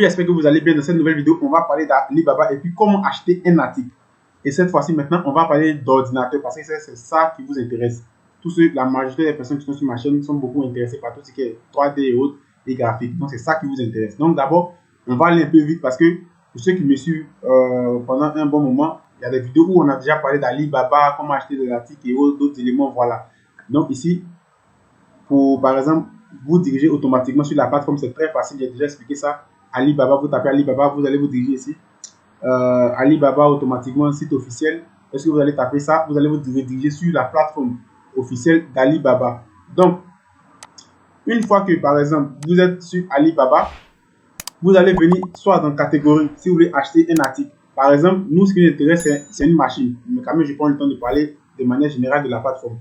J'espère que vous allez bien. Dans cette nouvelle vidéo, on va parler d'Alibaba et puis comment acheter un article. Et cette fois-ci, maintenant, on va parler d'ordinateur parce que c'est ça qui vous intéresse. La majorité des personnes qui sont sur ma chaîne sont beaucoup intéressées par tout ce qui est 3D et autres, et graphiques. Donc, c'est ça qui vous intéresse. Donc, d'abord, on va aller un peu vite parce que pour ceux qui me suivent pendant un bon moment, il y a des vidéos où on a déjà parlé d'Alibaba, comment acheter des articles et d'autres éléments. Voilà. Donc, ici, par exemple, vous diriger automatiquement sur la plateforme, c'est très facile. J'ai déjà expliqué ça. Alibaba, vous tapez Alibaba, vous allez vous diriger ici. Alibaba automatiquement, site officiel. Est-ce que vous allez taper ça? Vous allez vous diriger sur la plateforme officielle d'Alibaba. Donc, une fois que, par exemple, vous êtes sur Alibaba, vous allez venir soit dans catégorie, si vous voulez acheter un article. Par exemple, nous, ce qui nous intéresse, c'est une machine. Mais quand même, je prends le temps de parler de manière générale de la plateforme.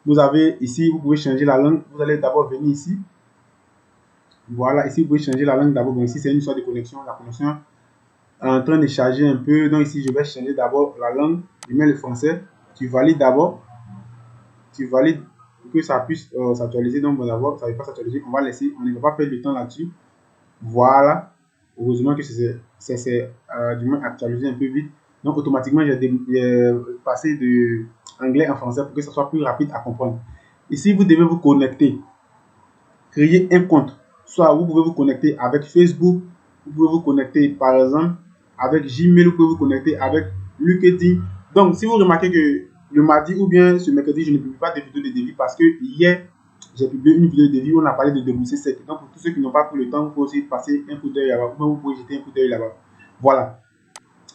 Vous avez ici, vous pouvez changer la langue. Vous allez d'abord venir ici. Voilà, ici, vous pouvez changer la langue d'abord. Bon, ici, c'est une sorte de connexion. La connexion est en train de charger un peu. Donc, ici, je vais changer d'abord la langue. Je mets le français. Tu valides d'abord. Tu valides pour que ça puisse s'actualiser. Donc, bon, d'abord, ça ne va pas s'actualiser. On va laisser. On ne va pas perdre du temps là-dessus. Voilà. Heureusement que c'est du moins actualisé un peu vite. Donc, automatiquement, j'ai passé de anglais en français pour que ça soit plus rapide à comprendre. Ici, vous devez vous connecter. Créer un compte. Soit vous pouvez vous connecter avec Facebook, vous pouvez vous connecter par exemple avec Gmail, vous pouvez vous connecter avec LinkedIn. Donc, si vous remarquez que le mardi ou bien ce mercredi, je ne publie pas de vidéos de devis parce que hier, j'ai publié une vidéo de devis où on a parlé de débourser sec. Donc, pour tous ceux qui n'ont pas pris le temps, vous pouvez aussi passer un coup d'œil là-bas. Vous pouvez jeter un coup d'œil là-bas. Voilà.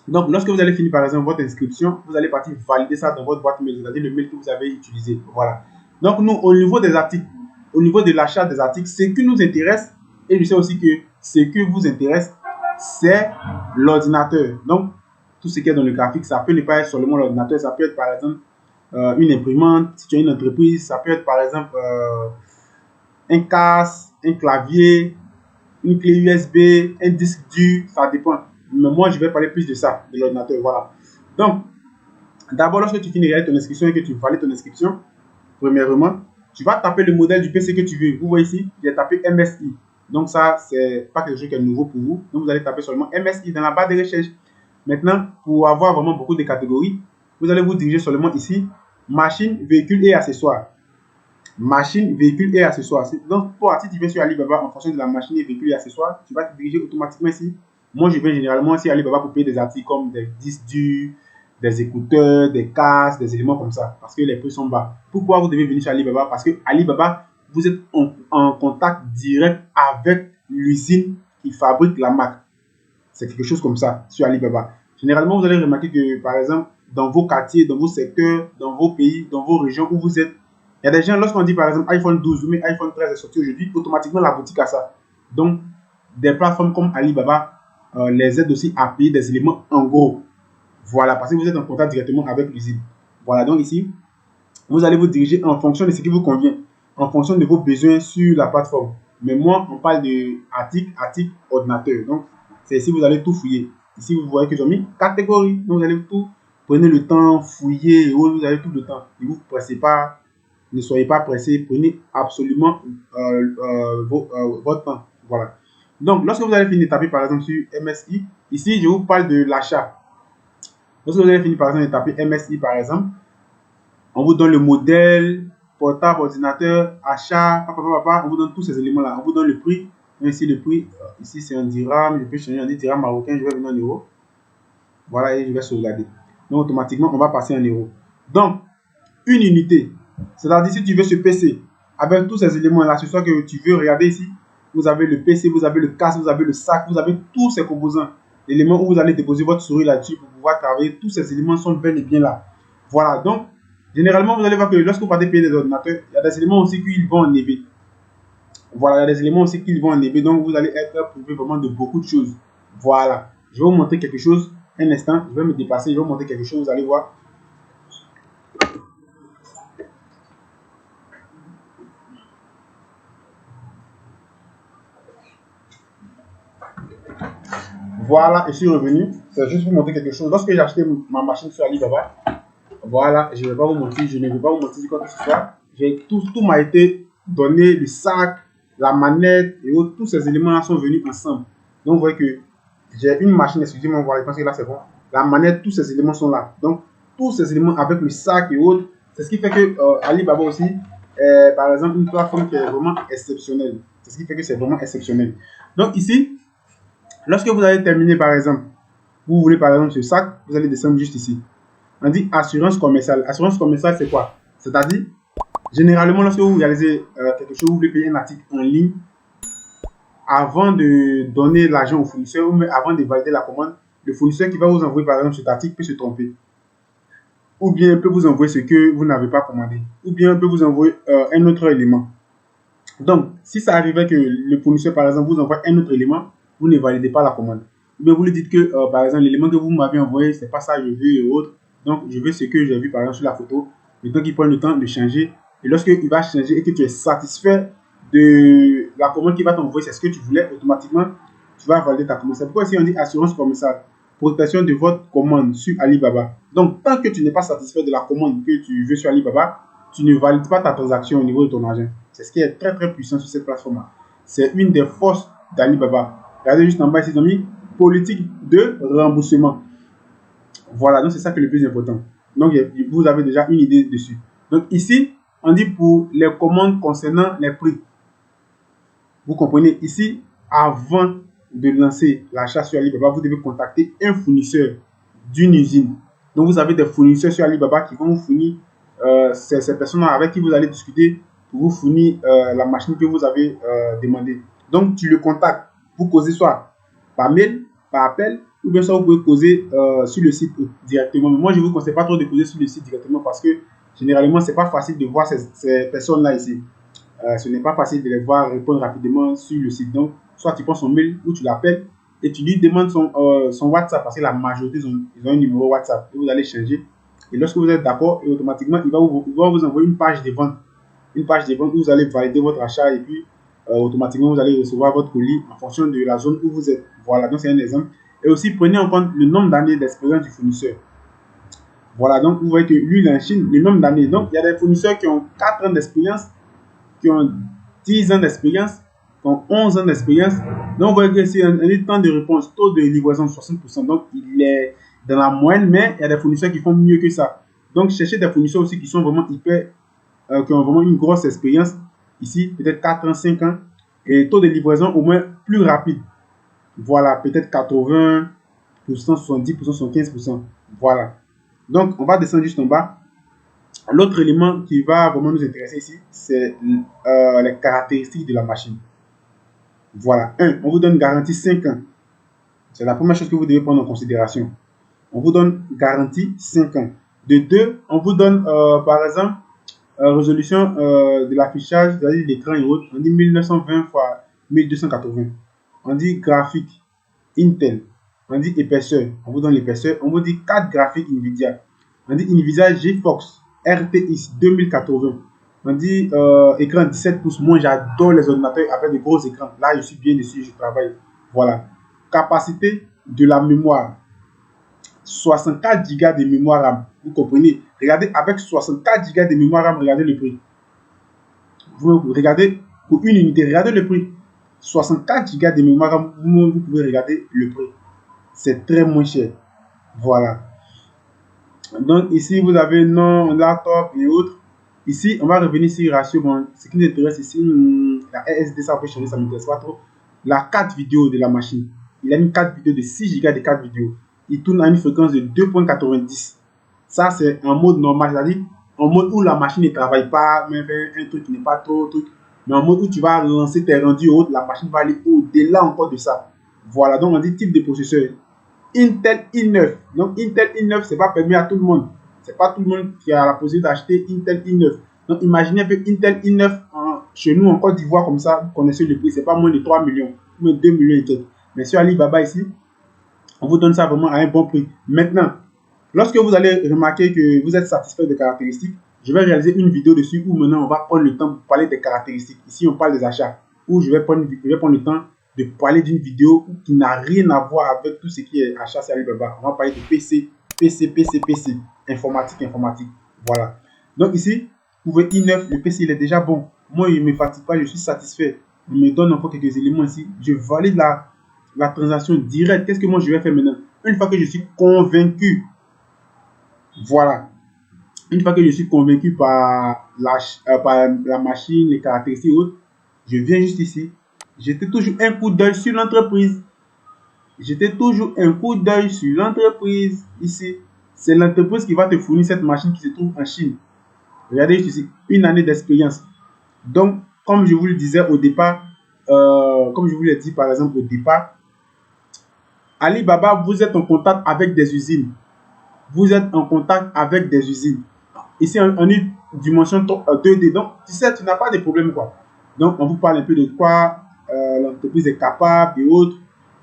Donc, lorsque vous allez finir par exemple votre inscription, vous allez partir valider ça dans votre boîte mail, c'est-à-dire le mail que vous avez utilisé. Voilà. Donc, nous, au niveau des articles, au niveau de l'achat des articles, ce qui nous intéresse, et je sais aussi que ce qui vous intéresse, c'est l'ordinateur. Donc, tout ce qui est dans le graphique, ça peut ne pas être seulement l'ordinateur, ça peut être par exemple une imprimante, si tu as une entreprise, ça peut être par exemple un casque, un clavier, une clé USB, un disque dur, ça dépend. Mais moi, je vais parler plus de ça, de l'ordinateur, voilà. Donc, d'abord, lorsque tu finis ton inscription et que tu valides ton inscription, premièrement, tu vas taper le modèle du PC que tu veux. Vous voyez ici, j'ai tapé MSI. Donc ça, c'est pas quelque chose qui est nouveau pour vous. Donc vous allez taper seulement MSI dans la barre de recherche. Maintenant, pour avoir vraiment beaucoup de catégories, vous allez vous diriger seulement ici, machine, véhicule et accessoires. Machine, véhicule et accessoires. Donc, toi, si tu viens sur Alibaba en fonction de la machine et véhicule et accessoires, tu vas te diriger automatiquement ici. Moi, je viens généralement sur Alibaba pour payer des articles comme des disques durs, des écouteurs, des casques, des éléments comme ça, parce que les prix sont bas. Pourquoi vous devez venir sur Alibaba? Parce que Alibaba, vous êtes en contact direct avec l'usine qui fabrique la marque. C'est quelque chose comme ça sur Alibaba. Généralement, vous allez remarquer que, par exemple, dans vos quartiers, dans vos secteurs, dans vos pays, dans vos régions où vous êtes, il y a des gens, lorsqu'on dit par exemple iPhone 12 ou même iPhone 13 est sorti aujourd'hui, automatiquement la boutique a ça. Donc, des plateformes comme Alibaba les aident aussi à payer des éléments en gros. Voilà, parce que vous êtes en contact directement avec l'usine. Voilà, donc ici, vous allez vous diriger en fonction de ce qui vous convient, en fonction de vos besoins sur la plateforme. Mais moi, on parle de article, ordinateur. Donc, c'est ici vous allez tout fouiller. Ici, vous voyez que j'ai mis catégorie. Donc, vous allez tout, prenez le temps, fouiller, vous avez tout le temps. Ne vous pressez pas, ne soyez pas pressé, prenez absolument votre temps. Voilà. Donc, lorsque vous allez finir de taper par exemple sur MSI, ici, je vous parle de l'achat. Lorsque vous avez fini par exemple de taper MSI par exemple, on vous donne le modèle, portable, ordinateur, achat, on vous donne tous ces éléments-là. On vous donne le prix. Ici, le prix, ici c'est un dirham, je peux changer en dirham marocain, je vais venir en euros. Voilà, et je vais sauvegarder. Donc, automatiquement, on va passer en euros. Donc, une unité, c'est-à-dire si tu veux ce PC, avec tous ces éléments-là, ce soit que tu veux regarder ici, vous avez le PC, vous avez le casque, vous avez le sac, vous avez tous ces composants. L'élément où vous allez déposer votre souris là-dessus pour pouvoir travailler, tous ces éléments sont bel et bien là. Voilà, donc, généralement, vous allez voir que lorsque vous partez payer des ordinateurs, il y a des éléments aussi qui vont en EV. Voilà, il y a des éléments aussi qui vont en EV, donc vous allez être prouvé vraiment de beaucoup de choses. Voilà, je vais vous montrer quelque chose, un instant, je vais me déplacer, je vais vous montrer quelque chose, vous allez voir. Voilà, je suis revenu. C'est juste pour vous montrer quelque chose. Lorsque j'ai acheté ma machine sur Alibaba, voilà, je ne vais pas vous mentir, je ne vais pas vous mentir quoi que ce soit. Tout m'a été donné, le sac, la manette et autres, tous ces éléments-là sont venus ensemble. Donc, vous voyez que j'ai une machine, excusez-moi, voilà, je pense que là, c'est bon. La manette, tous ces éléments sont là. Donc, tous ces éléments avec le sac et autres, c'est ce qui fait que Alibaba aussi, par exemple, une plateforme qui est vraiment exceptionnelle. C'est ce qui fait que c'est vraiment exceptionnel. Donc, ici, lorsque vous allez terminer, par exemple, vous voulez par exemple ce sac, vous allez descendre juste ici. On dit assurance commerciale. Assurance commerciale, c'est quoi? C'est-à-dire, généralement, lorsque vous réalisez quelque chose, vous voulez payer un article en ligne, avant de donner l'argent au fournisseur ou même avant de valider la commande, le fournisseur qui va vous envoyer par exemple cet article peut se tromper. Ou bien peut vous envoyer ce que vous n'avez pas commandé. Ou bien peut vous envoyer un autre élément. Donc, si ça arrivait que le fournisseur, par exemple, vous envoie un autre élément, vous ne validez pas la commande. Ou bien vous lui dites que, par exemple, l'élément que vous m'avez envoyé, c'est pas ça que je veux et autres. Donc, je veux ce que j'ai vu, par exemple, sur la photo. Et donc, il prend le temps de changer. Et lorsqu'il va changer et que tu es satisfait de la commande qu'il va t'envoyer, c'est ce que tu voulais, automatiquement, tu vas valider ta commande. C'est pourquoi ici, on dit assurance commerciale. Protection de votre commande sur Alibaba. Donc, tant que tu n'es pas satisfait de la commande que tu veux sur Alibaba, tu ne valides pas ta transaction au niveau de ton argent. C'est ce qui est très très puissant sur cette plateforme-là. C'est une des forces d'Alibaba. Regardez juste en bas ici, ils ont mis politique de remboursement. Voilà, donc c'est ça qui est le plus important. Donc vous avez déjà une idée dessus. Donc ici, on dit pour les commandes concernant les prix. Vous comprenez, ici, avant de lancer l'achat sur Alibaba, vous devez contacter un fournisseur d'une usine. Donc vous avez des fournisseurs sur Alibaba qui vont vous fournir ces personnes avec qui vous allez discuter pour vous fournir la machine que vous avez demandé. Donc tu le contactes, vous causez soit par mail, par appel, ou bien soit vous pouvez causer sur le site directement. Mais moi, je ne vous conseille pas trop de causer sur le site directement parce que généralement, ce n'est pas facile de voir ces personnes-là ici. Ce n'est pas facile de les voir répondre rapidement sur le site. Donc, soit tu prends son mail ou tu l'appelles et tu lui demandes son WhatsApp parce que la majorité, ils ont un numéro WhatsApp et vous allez changer. Et lorsque vous êtes d'accord, automatiquement, il va vous envoyer une page de vente. Une page de vente où vous allez valider votre achat et puis automatiquement, vous allez recevoir votre colis en fonction de la zone où vous êtes. Voilà, donc c'est un exemple. Et aussi, prenez en compte le nombre d'années d'expérience du fournisseur. Voilà, donc vous voyez que lui, il est en Chine, le nombre d'années. Donc, il y a des fournisseurs qui ont 4 ans d'expérience, qui ont 10 ans d'expérience, qui ont 11 ans d'expérience. Donc, vous voyez que c'est un temps de réponse, taux de livraison 60%. Donc, il est dans la moyenne, mais il y a des fournisseurs qui font mieux que ça. Donc, cherchez des fournisseurs aussi qui sont vraiment hyper, qui ont vraiment une grosse expérience. Ici, peut-être 4 ans, 5 ans. Et taux de livraison au moins plus rapide. Voilà, peut-être 80%, 70%, 75%. Voilà. Donc, on va descendre juste en bas. L'autre élément qui va vraiment nous intéresser ici, c'est les caractéristiques de la machine. Voilà. 1. On vous donne garantie 5 ans. C'est la première chose que vous devez prendre en considération. On vous donne garantie 5 ans. De 2, on vous donne, par exemple, résolution de l'affichage, c'est-à-dire l'écran et autres. On dit 1920 x 1280. On dit graphique Intel. On dit épaisseur. On vous donne l'épaisseur. On vous dit 4 graphiques Nvidia. On dit Nvidia GeForce RTX 2080. On dit écran 17 pouces. Moi, j'adore les ordinateurs avec de gros écrans. Là, je suis bien dessus, je travaille. Voilà. Capacité de la mémoire. 64 Go de mémoire RAM. Vous comprenez? Regardez, avec 64 Go de mémoire RAM, regardez le prix. Vous regardez pour une unité, regardez le prix. 64 Go de mémoire RAM, vous pouvez regarder le prix. C'est très moins cher. Voilà. Donc ici, vous avez nom, laptop et autres. Ici, on va revenir sur ratio. Bon, ce qui nous intéresse ici, la SSD, ça peut changer, ça ne m'intéresse pas trop. La carte vidéo de la machine. Il a une carte vidéo de 6 Go de carte vidéo. Il tourne à une fréquence de 2.90. Ça, c'est en mode normal, c'est-à-dire en mode où la machine ne travaille pas, mais fait un truc qui n'est pas trop truc. Mais en mode où tu vas lancer tes rendus hautes, la machine va aller au-delà encore de ça. Voilà, donc on dit type de processeur. Intel i9. Donc Intel i9, c'est pas permis à tout le monde. C'est pas tout le monde qui a la possibilité d'acheter Intel i9. Donc imaginez que Intel i9 chez nous en Côte d'Ivoire comme ça, vous connaissez le prix, c'est pas moins de 3 millions, moins de 2 millions et quelques. Mais sur Alibaba ici, on vous donne ça vraiment à un bon prix. Maintenant, lorsque vous allez remarquer que vous êtes satisfait des caractéristiques, je vais réaliser une vidéo dessus où maintenant on va prendre le temps pour parler des caractéristiques. Ici, on parle des achats. Où je vais prendre le temps de parler d'une vidéo qui n'a rien à voir avec tout ce qui est achat sur Alibaba. On va parler de PC, informatique. Voilà. Donc ici, vous voyez i9, le PC il est déjà bon. Moi, il ne me fatigue pas, je suis satisfait. Il me donne encore quelques éléments ici. Je valide la transaction directe. Qu'est-ce que moi je vais faire maintenant? Une fois que je suis convaincu, voilà, une fois que je suis convaincu par la machine, les caractéristiques et autres, je viens juste ici. J'étais toujours un coup d'œil sur l'entreprise. J'étais toujours un coup d'œil sur l'entreprise. Ici, c'est l'entreprise qui va te fournir cette machine qui se trouve en Chine. Regardez juste ici, une année d'expérience. Donc, comme je vous le disais au départ, comme je vous l'ai dit par exemple au départ, Alibaba, vous êtes en contact avec des usines. Vous êtes en contact avec des usines. Ici, on est dimension 2D. Donc, tu sais, tu n'as pas de problème, quoi. Donc, on vous parle un peu de quoi l'entreprise est capable et autres.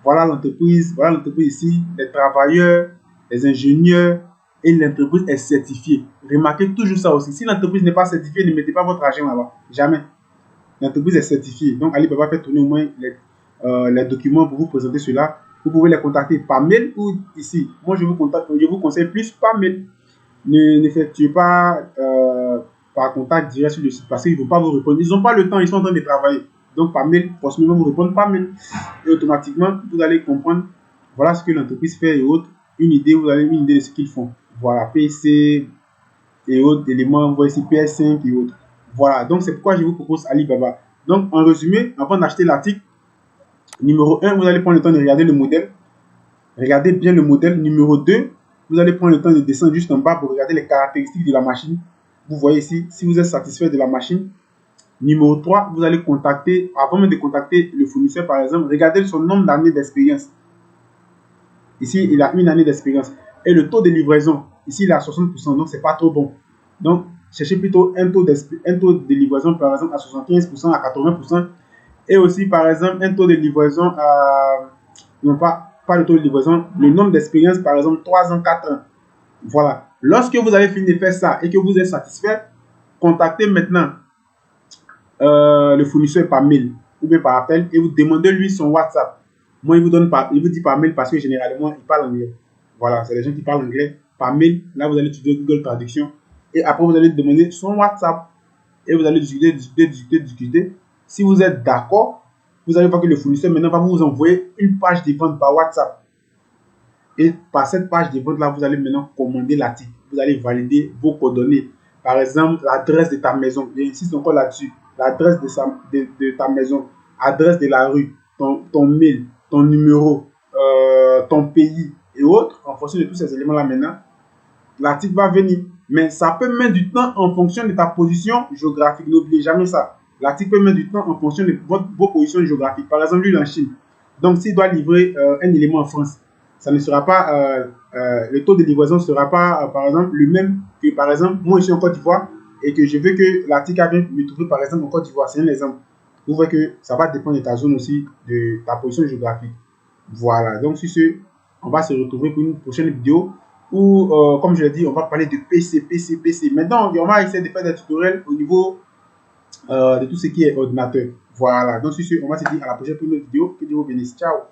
Voilà l'entreprise ici, les travailleurs, les ingénieurs, et l'entreprise est certifiée. Remarquez toujours ça aussi. Si l'entreprise n'est pas certifiée, ne mettez pas votre argent là-bas. Jamais. L'entreprise est certifiée. Donc, Alibaba fait tourner au moins les documents pour vous présenter cela. Vous pouvez les contacter par mail ou ici. Moi, je vous conseille plus par mail. N'effectuez pas par contact direct sur le site parce qu'ils ne vont pas vous répondre. Ils n'ont pas le temps, ils sont en train de travailler. Donc, par mail, forcément, vous répondre par mail. Et automatiquement, vous allez comprendre, voilà ce que l'entreprise fait et autres. Vous avez une idée de ce qu'ils font. Voilà, PC et autres éléments, voici PS5 et autres. Voilà, donc c'est pourquoi je vous propose Alibaba. Donc, en résumé, avant d'acheter l'article, numéro 1, vous allez prendre le temps de regarder le modèle. Regardez bien le modèle. Numéro 2, vous allez prendre le temps de descendre juste en bas pour regarder les caractéristiques de la machine. Vous voyez ici, si vous êtes satisfait de la machine. Numéro 3, vous allez contacter, avant même de contacter le fournisseur par exemple, regardez son nombre d'années d'expérience. Ici, il a une année d'expérience. Et le taux de livraison, ici, il est à 60%, donc c'est pas trop bon. Donc, cherchez plutôt un taux de livraison, par exemple, à 75%, à 80%. Et aussi, par exemple, un taux de livraison à... Non, pas le taux de livraison, le nombre d'expérience, par exemple, 3 ans, 4 ans. Voilà. Lorsque vous avez fini de faire ça et que vous êtes satisfait, contactez maintenant le fournisseur par mail ou bien par appel et vous demandez lui son WhatsApp. Moi, il vous dit par mail parce que généralement, il parle anglais. Voilà, c'est les gens qui parlent anglais. Par mail, là, vous allez utiliser Google Traduction. Et après, vous allez demander son WhatsApp. Et vous allez discuter. Si vous êtes d'accord, vous allez voir que le fournisseur maintenant va vous envoyer une page de vente par WhatsApp. Et par cette page de vente là, vous allez maintenant commander l'article. Vous allez valider vos coordonnées. Par exemple, l'adresse de ta maison. J'insiste encore là-dessus. L'adresse de ta maison, adresse de la rue, ton mail, ton numéro, ton pays et autres. En fonction de tous ces éléments là maintenant, l'article va venir. Mais ça peut mettre du temps en fonction de ta position géographique. N'oubliez jamais ça. L'article peut mettre du temps en fonction de vos positions géographiques. Par exemple, lui, en Chine. Donc, s'il doit livrer un élément en France, ça ne sera pas, le taux de livraison ne sera pas, par exemple, le même que, par exemple, moi, je suis en Côte d'Ivoire et que je veux que l'article vienne me trouver, par exemple, en Côte d'Ivoire. C'est un exemple. Vous voyez que ça va dépendre de ta zone aussi, de ta position géographique. Voilà. Donc, sur ce, on va se retrouver pour une prochaine vidéo où, comme je l'ai dit, on va parler de PC. Maintenant, on va essayer de faire des tutoriels au niveau de tout ce qui est ordinateur. Voilà. Donc, sur ce, on va se dire à la prochaine pour une autre vidéo. Que Dieu vous bénisse. Ciao.